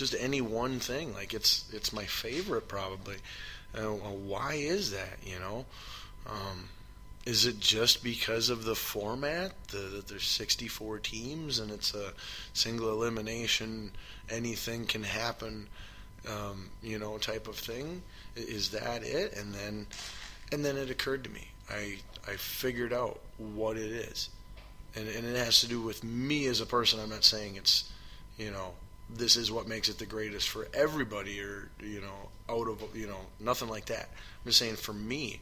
just any one thing. Like it's my favorite probably. Why is that? Is it just because of the format that there's 64 teams and it's a single elimination, anything can happen, type of thing? Is that it? And then it occurred to me. I figured out what it is, and it has to do with me as a person. I'm not saying it's, this is what makes it the greatest for everybody, or out of nothing like that. I'm just saying for me,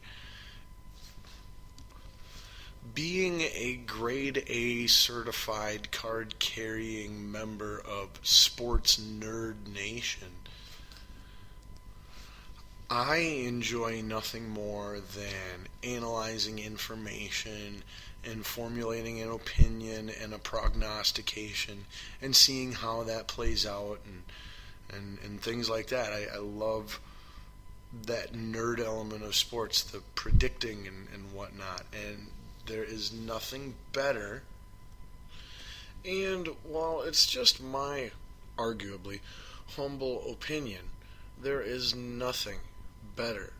being a grade A certified card carrying member of Sports Nerd Nation, I enjoy nothing more than analyzing information and formulating an opinion and a prognostication and seeing how that plays out and things like that. I love that nerd element of sports, the predicting and whatnot. And there is nothing better. And while it's just my, arguably, humble opinion, there is nothing better,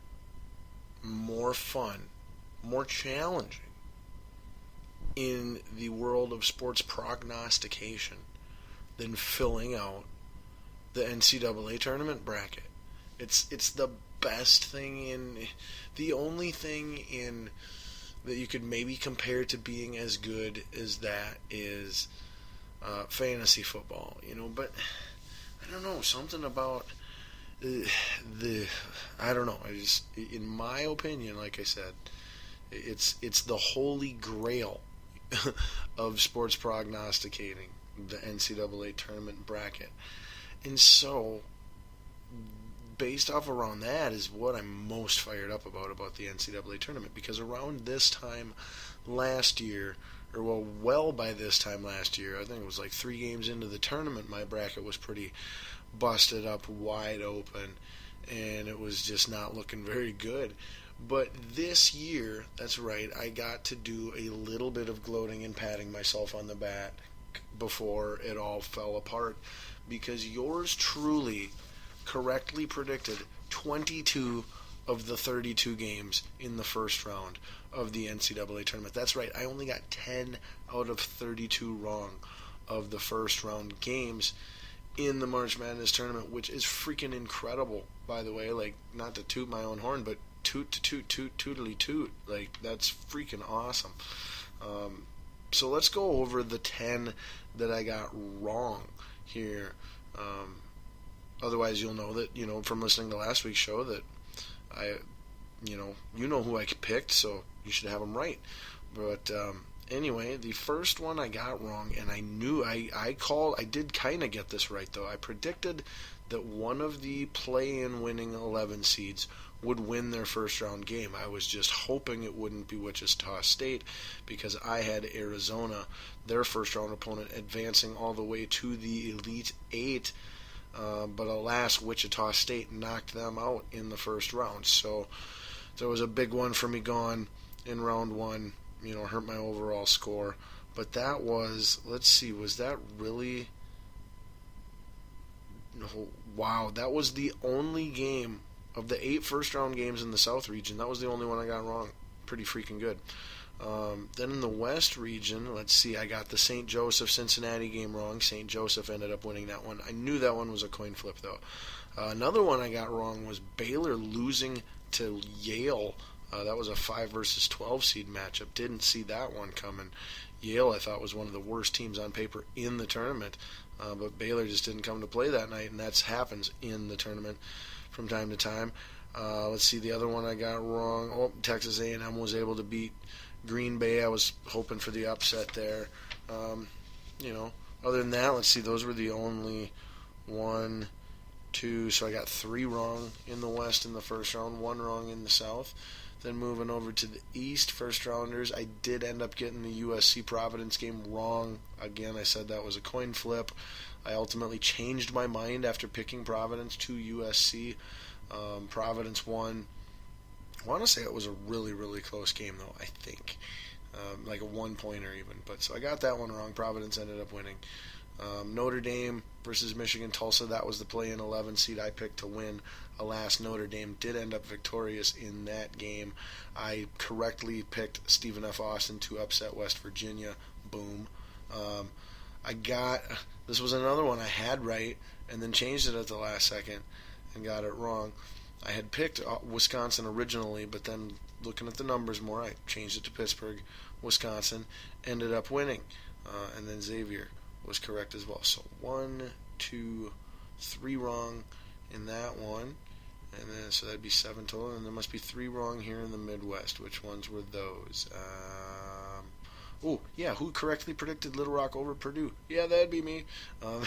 more fun, more challenging in the world of sports prognostication than filling out the NCAA tournament bracket. It's the best thing the only thing in that you could maybe compare to being as good as that is fantasy football, but I don't know, something about I don't know. In my opinion, like I said, it's the holy grail of sports prognosticating, the NCAA tournament bracket, and so based off around that is what I'm most fired up about the NCAA tournament, because around this time last year, or well by this time last year, I think it was like 3 games into the tournament, my bracket was pretty busted up wide open, and it was just not looking very good. But this year, that's right, I got to do a little bit of gloating and patting myself on the back before it all fell apart, because yours truly correctly predicted 22 of the 32 games in the first round of the NCAA tournament. That's right, I only got 10 out of 32 wrong of the first round games in the March Madness tournament, which is freaking incredible, by the way. Like, not to toot my own horn, but tootly toot. Like, that's freaking awesome. So let's go over the 10 that I got wrong here. Otherwise, you'll know that, from listening to last week's show, that you know who I picked, so you should have them right. But anyway, the first one I got wrong, and I knew I did kind of get this right, though. I predicted that one of the play-in winning 11 seeds would win their first round game. I was just hoping it wouldn't be Wichita State, because I had Arizona, their first round opponent, advancing all the way to the Elite Eight. But alas, Wichita State knocked them out in the first round. So there was a big one for me gone in round one. Hurt my overall score. But that was, let's see, was that really... Wow, that was the only game of the 8 first-round games in the South region. That was the only one I got wrong. Pretty freaking good. Then in the West region, let's see, I got the St. Joseph-Cincinnati game wrong. St. Joseph ended up winning that one. I knew that one was a coin flip, though. Another one I got wrong was Baylor losing to Yale. That was a 5 versus 12 seed matchup. Didn't see that one coming. Yale, I thought, was one of the worst teams on paper in the tournament. But Baylor just didn't come to play that night, and that happens in the tournament from time to time. Let's see, the other one I got wrong. Oh, Texas A&M was able to beat Green Bay. I was hoping for the upset there. Other than that, let's see, those were the only 1, 2, so I got 3 wrong in the West in the first round, 1 wrong in the South. Then moving over to the East, first rounders, I did end up getting the USC Providence game wrong. Again, I said that was a coin flip. I ultimately changed my mind after picking Providence to USC. Providence won. I want to say it was a really, really close game, though, I think. Like a 1-pointer even. But so I got that one wrong. Providence ended up winning. Notre Dame versus Michigan Tulsa, that was the play-in 11 seed I picked to win. Alas, Notre Dame did end up victorious in that game. I correctly picked Stephen F. Austin to upset West Virginia. Boom. This was another one I had right and then changed it at the last second and got it wrong. I had picked Wisconsin originally, but then looking at the numbers more, I changed it to Pittsburgh. Wisconsin ended up winning, and then Xavier was correct as well. So 1, 2, 3 wrong in that one, and then so that'd be 7 total, and there must be 3 wrong here in the Midwest. Which ones were those? Who correctly predicted Little Rock over Purdue? Yeah, that'd be me. Well,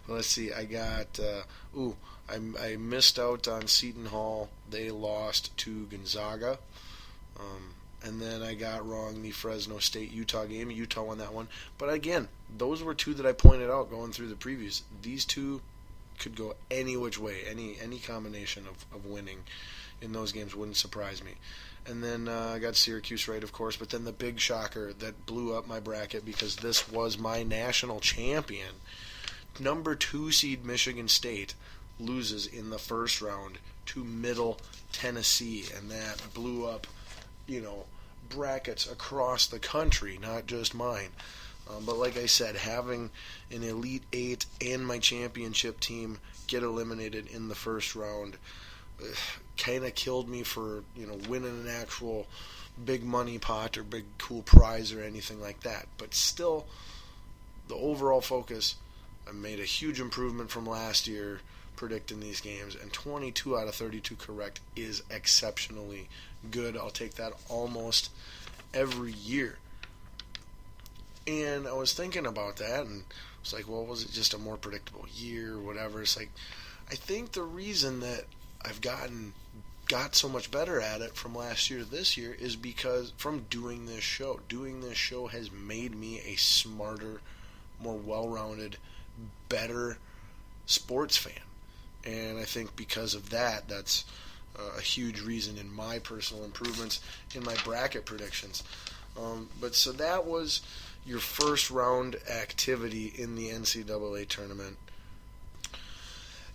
let's see. I got. I missed out on Seton Hall. They lost to Gonzaga. And then I got wrong the Fresno State-Utah game. Utah won that one. But again, those were 2 that I pointed out going through the previews. These 2 could go any which way. Any combination of winning in those games wouldn't surprise me. And then I got Syracuse right, of course. But then the big shocker that blew up my bracket, because this was my national champion. Number 2 seed Michigan State loses in the first round to Middle Tennessee. And that blew up, brackets across the country, not just mine. But like I said, having an Elite 8 and my championship team get eliminated in the first round kind of killed me for winning an actual big money pot or big cool prize or anything like that. But still, the overall focus, I made a huge improvement from last year predicting these games, and 22 out of 32 correct is exceptionally good. I'll take that almost every year. And I was thinking about that, and I was like, well, was it just a more predictable year or whatever? It's like, I think the reason that I've got so much better at it from last year to this year is because from doing this show. Doing this show has made me a smarter, more well-rounded, better sports fan. And I think because of that, that's a huge reason in my personal improvements in my bracket predictions. But so that was your first round activity in the NCAA tournament.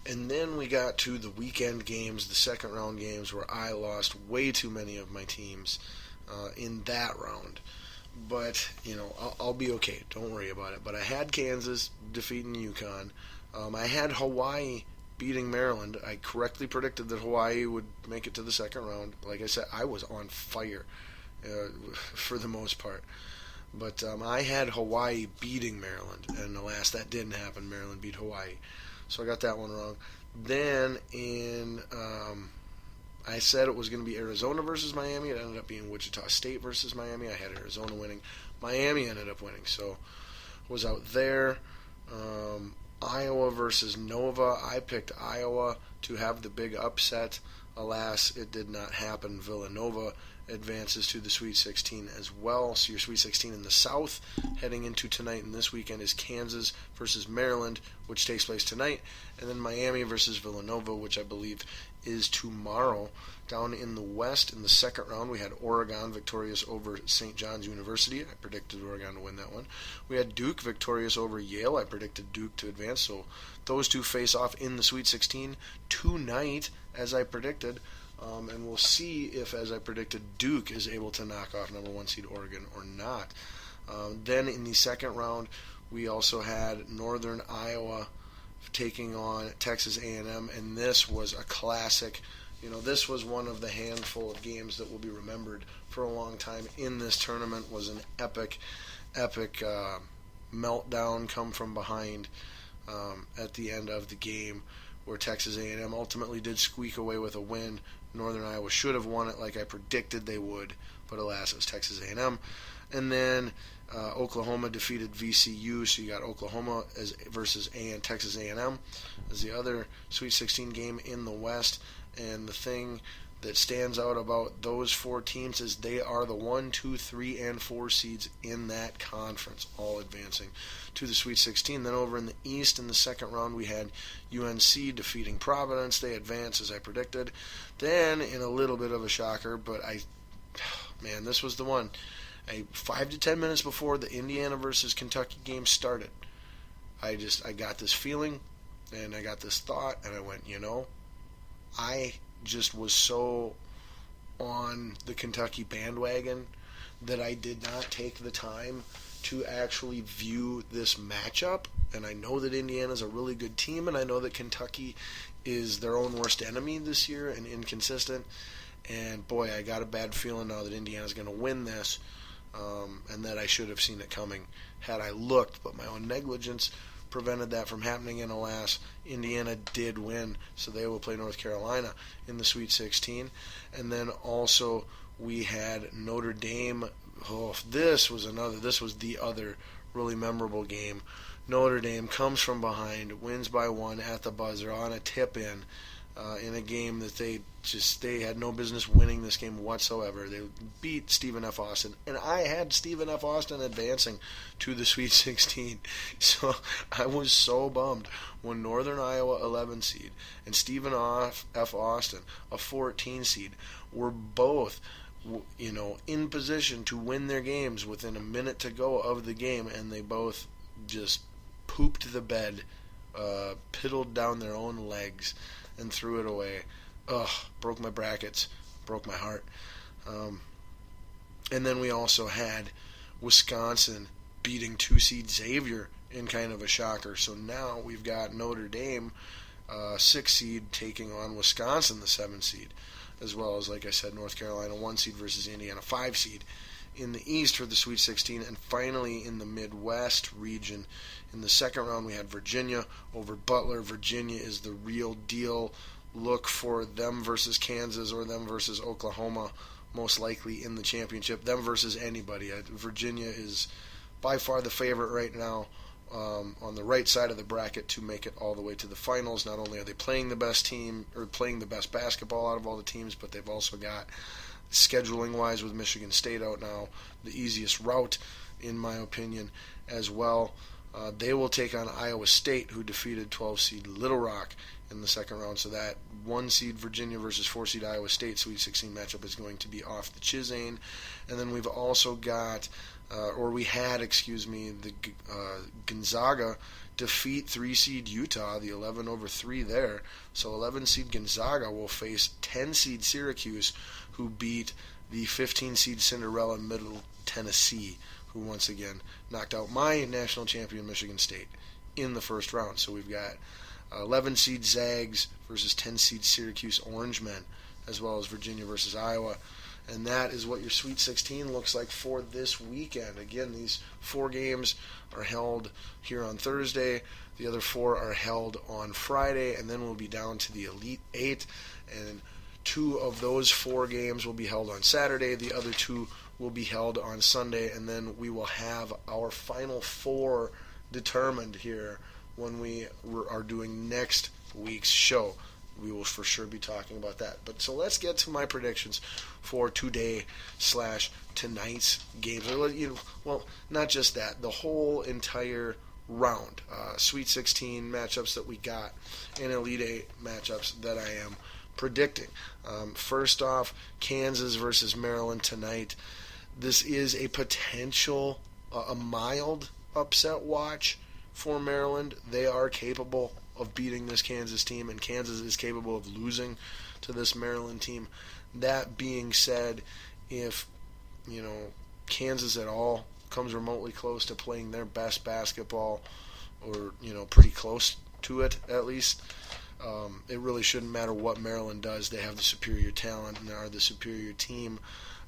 And then we got to the weekend games, the second round games, where I lost way too many of my teams in that round. But, I'll be okay. Don't worry about it. But I had Kansas defeating UConn. I had Hawaii beating Maryland. I correctly predicted that Hawaii would make it to the second round. Like I said, I was on fire for the most part. But I had Hawaii beating Maryland, and alas, that didn't happen. Maryland beat Hawaii. So I got that one wrong. Then I said it was going to be Arizona versus Miami. It ended up being Wichita State versus Miami. I had Arizona winning. Miami ended up winning. So was out there. Iowa versus Nova. I picked Iowa to have the big upset. Alas, it did not happen. Villanova advances to the Sweet 16 as well. So your Sweet 16 in the South heading into tonight and this weekend is Kansas versus Maryland, which takes place tonight, and then Miami versus Villanova, which I believe is tomorrow. Down in the West, in the second round, we had Oregon victorious over St. John's University. I predicted Oregon to win that one. We had Duke victorious over Yale. I predicted Duke to advance. So those two face off in the Sweet 16 tonight, as I predicted. And we'll see if, as I predicted, Duke is able to knock off number 1 seed Oregon or not. Then in the second round, we also had Northern Iowa taking on Texas A&M, and this was a classic. This was one of the handful of games that will be remembered for a long time in this tournament. Was an epic meltdown, come from behind at the end of the game, where Texas A&M ultimately did squeak away with a win. Northern Iowa should have won it like I predicted they would, but alas, it was Texas A&M. And then Oklahoma defeated VCU, so you got Oklahoma versus Texas A&M as the other Sweet 16 game in the West. And the thing that stands out about those 4 teams is they are the 1, 2, 3, and 4 seeds in that conference, all advancing to the Sweet 16. Then over in the East, in the second round, we had UNC defeating Providence. They advanced as I predicted. Then, in a little bit of a shocker, but this was the one. 5 to 10 minutes before the Indiana versus Kentucky game started, I got this feeling, and I got this thought, and I went, I just was so on the Kentucky bandwagon that I did not take the time to actually view this matchup. And I know that Indiana's a really good team, and I know that Kentucky is their own worst enemy this year and inconsistent. And boy, I got a bad feeling now that Indiana's going to win this, and that I should have seen it coming had I looked, but my own negligence prevented that from happening, and alas, Indiana did win, so they will play North Carolina in the Sweet 16. And then also we had Notre Dame. This was the other really memorable game. Notre Dame comes from behind, wins by 1 at the buzzer on a tip-in, in a game that they had no business winning this game whatsoever. They beat Stephen F. Austin, and I had Stephen F. Austin advancing to the Sweet 16. So I was so bummed when Northern Iowa 11 seed and Stephen F. Austin, a 14 seed, were both in position to win their games within a minute to go of the game, and they both just pooped the bed, piddled down their own legs, and threw it away. Ugh, broke my brackets, broke my heart. And then we also had Wisconsin beating 2-seed Xavier in kind of a shocker. So now we've got Notre Dame, 6-seed, taking on Wisconsin, the 7-seed, as well as, like I said, North Carolina, 1-seed versus Indiana, 5-seed in the East for the Sweet 16. And finally in the Midwest region, in the second round, we had Virginia over Butler. Virginia is the real deal. Look for them versus Kansas or them versus Oklahoma, most likely in the championship. Them versus anybody. Virginia is by far the favorite right now, on the right side of the bracket to make it all the way to the finals. Not only are they playing the best team, or playing the best basketball out of all the teams, but they've also got, scheduling-wise with Michigan State out now, the easiest route, in my opinion, as well. They will take on Iowa State, who defeated 12-seed Little Rock in the second round. So that 1-seed Virginia versus 4-seed Iowa State Sweet 16 matchup is going to be off the Chisane. And then we've also got, the Gonzaga defeat 3-seed Utah, the 11 over 3 there. So 11-seed Gonzaga will face 10-seed Syracuse, who beat the 15-seed Cinderella Middle Tennessee, who once again knocked out my national champion Michigan State in the first round. So we've got 11-seed Zags versus 10-seed Syracuse Orangemen, as well as Virginia versus Iowa. And that is what your Sweet 16 looks like for this weekend. Again, these 4 games are held here on Thursday. The other 4 are held on Friday, and then we'll be down to the Elite 8. And 2 of those 4 games will be held on Saturday. The other 2 will be held on Sunday, and then we will have our final 4 determined here when we are doing next week's show. We will for sure be talking about that. But so let's get to my predictions for today/tonight's games. Well, not just that, the whole entire round. Sweet 16 matchups that we got, and Elite 8 matchups that I am predicting. First off, Kansas versus Maryland tonight. This is a potential, a mild upset watch for Maryland. They are capable of beating this Kansas team, and Kansas is capable of losing to this Maryland team. That being said, if Kansas at all comes remotely close to playing their best basketball, or pretty close to it at least, it really shouldn't matter what Maryland does. They have the superior talent and they are the superior team.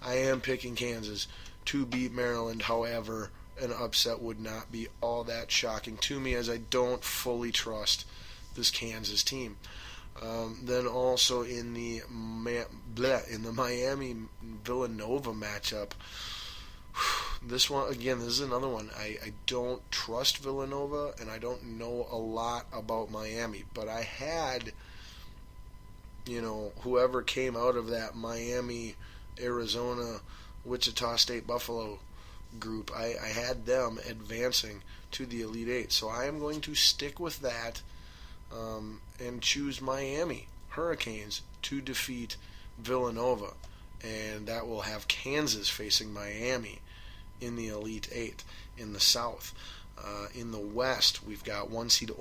I am picking Kansas to beat Maryland. However, an upset would not be all that shocking to me, as I don't fully trust this Kansas team. Then also in the Miami Villanova matchup, this is another one. I don't trust Villanova, and I don't know a lot about Miami, but I had whoever came out of that Miami, Arizona, Wichita State, Buffalo group, I had them advancing to the Elite 8. So I am going to stick with that, and choose Miami Hurricanes to defeat Villanova. And that will have Kansas facing Miami in the Elite 8 in the South. In the West, we've got 1 seed